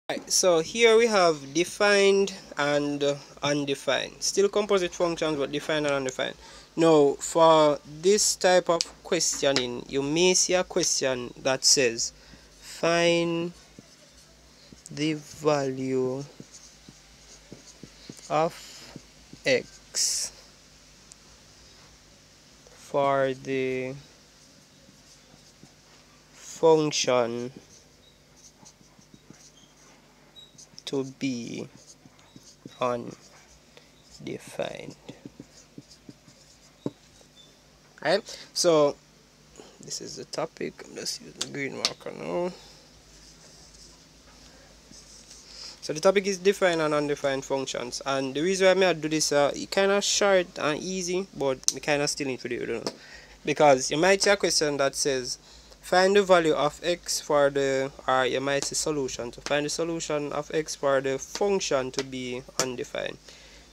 Right, so here we have defined and undefined. Still composite functions, but defined and undefined. Now, for this type of questioning, you may see a question that says, find the value of x for the function to be undefined. Right, so this is the topic. I'm just using the green marker now. So the topic is defined and undefined functions, and the reason why I do this, it kind of short and easy, but we kind of still need to do it, because you might see a question that says, find the value of x for the, or you might say solution, to find the solution of x for the function to be undefined.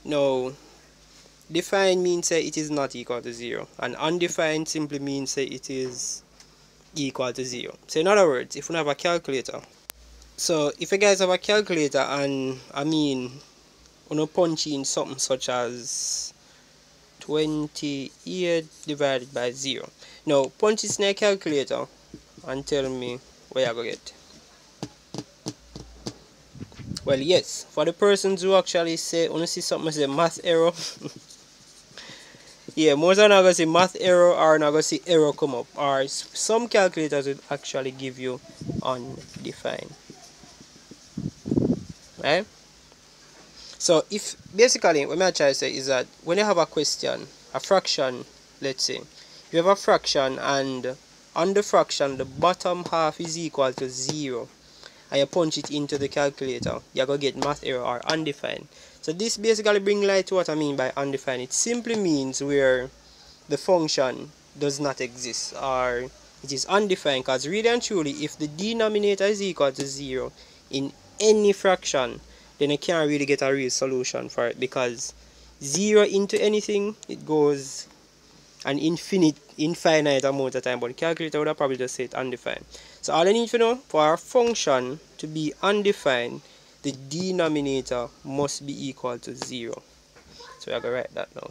Now, defined means say it is not equal to 0, and undefined simply means say it is equal to 0. So in other words, if we have a calculator, so if you guys have a calculator and you punch in something such as 28 divided by 0. Now punch this in a calculator and tell me where you go get. Well, yes, for the persons who actually say, when you see something say math error, yeah, most are not going to see math error or not going to see error come up, or some calculators will actually give you undefined. Right? So if basically what I'm trying to say is that when you have a question, a fraction, let's say, you have a fraction and on the fraction the bottom half is equal to 0, and you punch it into the calculator, you're going to get math error or undefined. So this basically brings light to what I mean by undefined. It simply means where the function does not exist, or it is undefined, because really and truly, if the denominator is equal to 0 in any fraction, then you can't really get a real solution for it, because 0 into anything, it goes an infinite amount of time, but the calculator would have probably just said undefined. So all I need to know, for a function to be undefined, the denominator must be equal to 0. So we're going to write that now.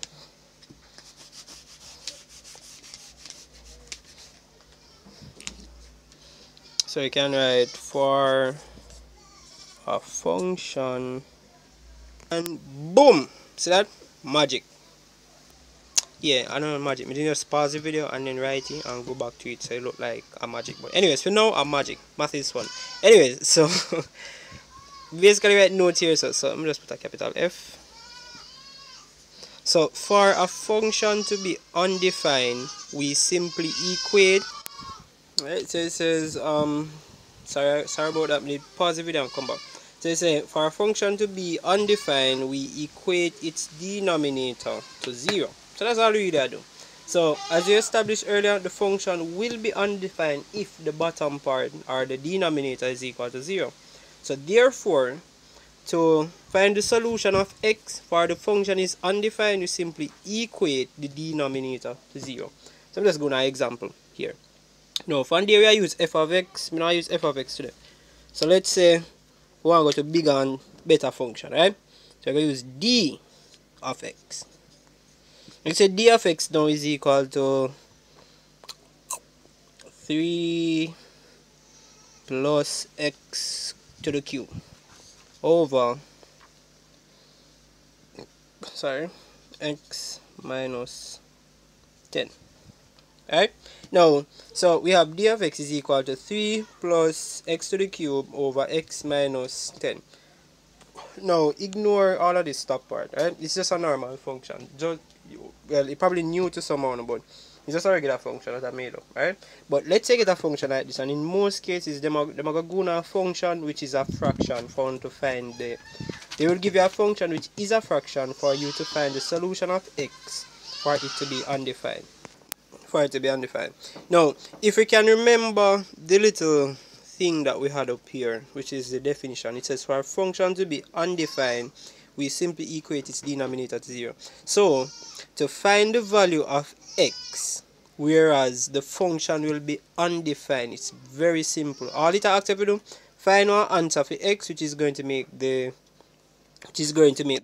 So you can write for a function, and boom, see that? Magic. Yeah, I know magic. We just pause the video and then write it and go back to it so it look like a magic. But anyways, for now, I'm magic. Math is fun. Anyways, so basically write note here. So I'm just put a capital F. So for a function to be undefined, we simply equate. Right, so it says sorry about that. We need to pause the video and come back. So it says for a function to be undefined, we equate its denominator to 0. So that's all we really do. So as we established earlier, the function will be undefined if the bottom part or the denominator is equal to 0. So therefore, to find the solution of x for the function is undefined, we simply equate the denominator to 0. So I'm just going to an example here. Now from there I use f of x. I use f of x today. So let's say we want to go to bigger and better function, right? So I'm going to use d of x. Let's say d of x now is equal to 3 plus x to the cube over x minus 10. Alright, now so we have d of x is equal to 3 plus x to the cube over x minus 10. Now ignore all of this top part, right? It's just a normal function. Well, it's probably new to someone, but it's just a regular function that I made up, right? But let's take it a function like this, and in most cases, them are going to a function which is a fraction for to find the. They will give you a function which is a fraction for you to find the solution of x for it to be undefined. Now, if we can remember the little thing that we had up here, which is the definition, it says for a function to be undefined, we simply equate its denominator to 0. So, to find the value of x, whereas the function will be undefined, it's very simple. All it asks you to do, find our answer for x, which is going to make the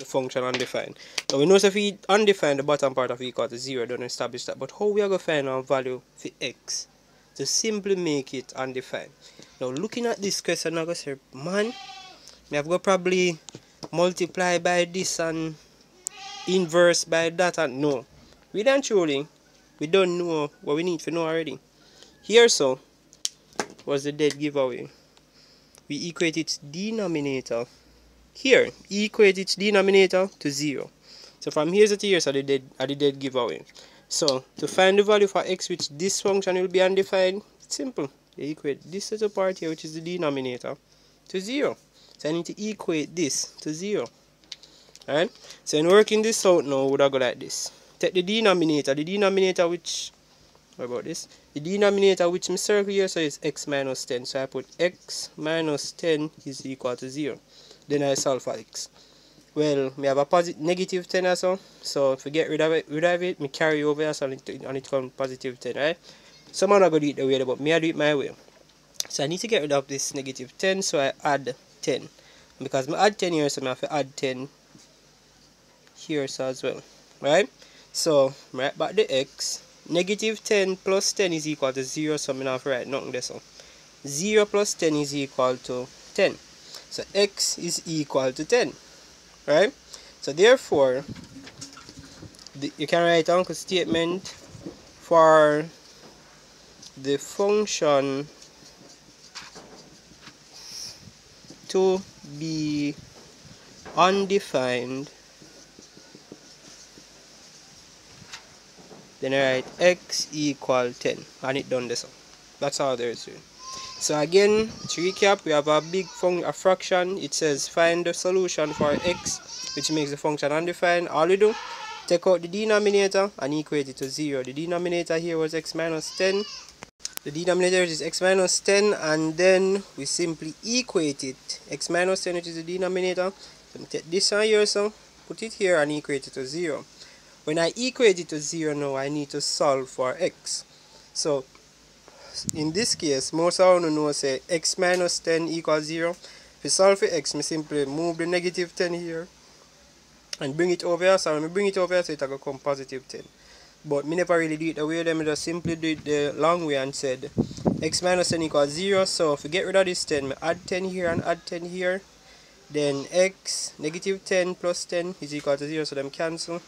function undefined. Now we know if we undefine the bottom part of equal to 0, don't establish that. But how we are going to find our value for x to simply make it undefined? Now looking at this question, I'm going to say, man, I've got probably multiply by this and inverse by that, and no. We don't truly, we don't know what we need to know already. Here so was the dead giveaway. We equate its denominator. Here, equate its denominator to 0. So from here to here, so the dead giveaway. So to find the value for x, which this function will be undefined, it's simple. You equate this little part here, which is the denominator, to 0. So I need to equate this to 0. Alright? So in working this out now, we would go like this. Take the denominator which, what about this? The denominator which me circle here, so is x minus 10. So I put x minus 10 is equal to 0. Then I solve for x. Well, we have a positive negative 10 also. So if we get rid of it, me carry over here, so and it comes positive 10, right? Someone are going to do it the way, but me I do it my way. So I need to get rid of this negative 10, so I add 10. Because I add 10 here, so I have to add 10 here so as well. Right? So write back the x. Negative 10 plus 10 is equal to 0, so I have to write nothing there. So 0 plus 10 is equal to 10. So x is equal to 10. Right? So therefore, you can write down a statement for the function to be undefined. Then I write x equal 10, and it done this. That's all there is to it. So again, to recap, we have a fraction. It says find the solution for x, which makes the function undefined. All we do, take out the denominator and equate it to 0. The denominator here was x minus 10. The denominator is x minus 10, and then we simply equate it. X minus 10, which is the denominator. So take this one here, so put it here and equate it to 0. When I equate it to 0 now, I need to solve for x. So in this case, most of you know say x minus 10 equals 0. If we solve for x, I simply move the negative 10 here and bring it over here. So when I bring it over here, so it will come positive 10. But me never really do it the way, I just simply do it the long way and said x minus 10 equals 0. So if we get rid of this 10, I add 10 here and add 10 here. Then x, negative 10 plus 10 is equal to 0, so them cancel.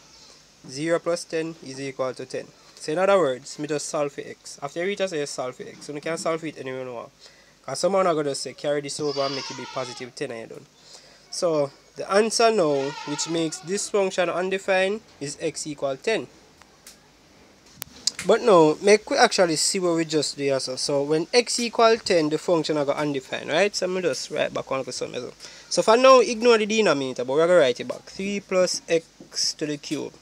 0 plus 10 is equal to 10. So in other words, me just solve for x. After you reach, I say solve for x. So you can solve it anywhere you want. Because someone are going to say carry this over and make it be positive 10 and you're done. So the answer now, which makes this function undefined, is x equal 10. But now, make we actually see what we just do here. So when x equal 10, the function is undefined, right? So I'm just write back on the sum. So for now, ignore the denominator, but we're going to write it back. 3 plus x to the cube